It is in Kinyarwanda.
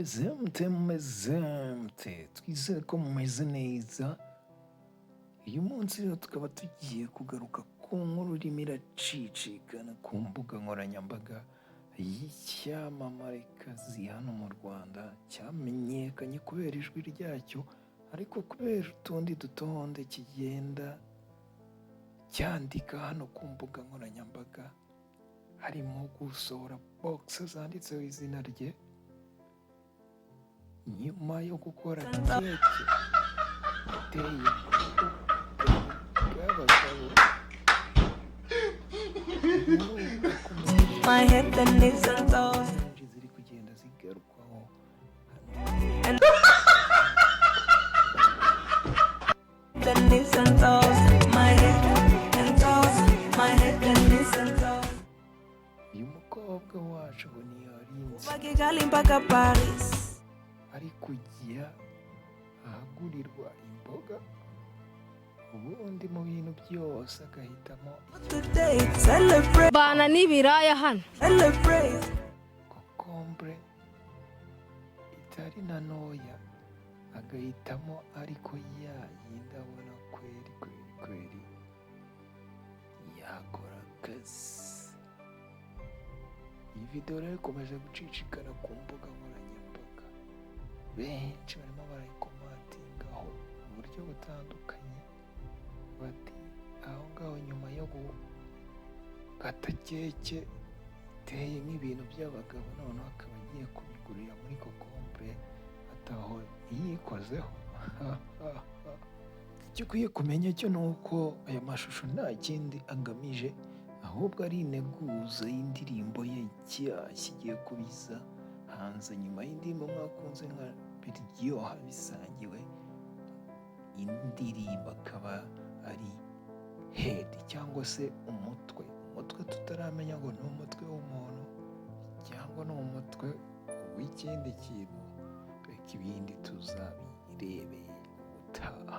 mumeze mute twizere ko mumeze neza. Uyu munsi rero tukaba tugiye kugaruka ku nkuru irimo iracicikana ku mbuga nkoranyambaga y'icyamamarekazi hano mu Rwanda cyamenyekanye kubera ijwi ryacyo, ariko kubera utundi dutonde kigenda cyandika hano ku mbuga nkoranyambaga, harimo gusohora bogisi zanditseho izina rye nyuma yo gukora keke iteye bw'abagabo. My head and knees and toes. Ziri kugenda zigarukwaho The knees and toes. My head and toes. My head and knees and toes. uyu mukobwa wacu ngo ntiyarinze Vakigali mpaka Paris. ari kujya ahagurirwa imboga, ubundi mu bintu byose agahitamo Today, celebrate, bana n'ibiraya hano. celebrate. kokombure itari na ntoya, agahitamo ariko yayindi abona kweri yakora akazi. Iyi video rero ikomeje gucicikana ku mbuga nkoranyambaga, benshi barimo barayikomatingaho mu buryo butandukanye, bati aho ngaho nyuma yo gukata keke iteye nk'ibintu by'abagabo, noneho akaba agiye kubigurira muri kokombure ataho yikozeho. Icyo ukwiye kumenya cyo ni uko aya mashusho nta kindi agamije, ahubwo ari integuza y'indirimbo ye nshyashya igiye kubiza hanze nyuma y'indirimbo mwakunze nka biryoha bisangiwe. Indirimbo akaba ari head cyangwa se umutwe tutaramenya ngo ni umutwe w'umuntu cyangwa ni umutwe w'ikindi kintu, reka ibindi tuzabirebeye ubutaha.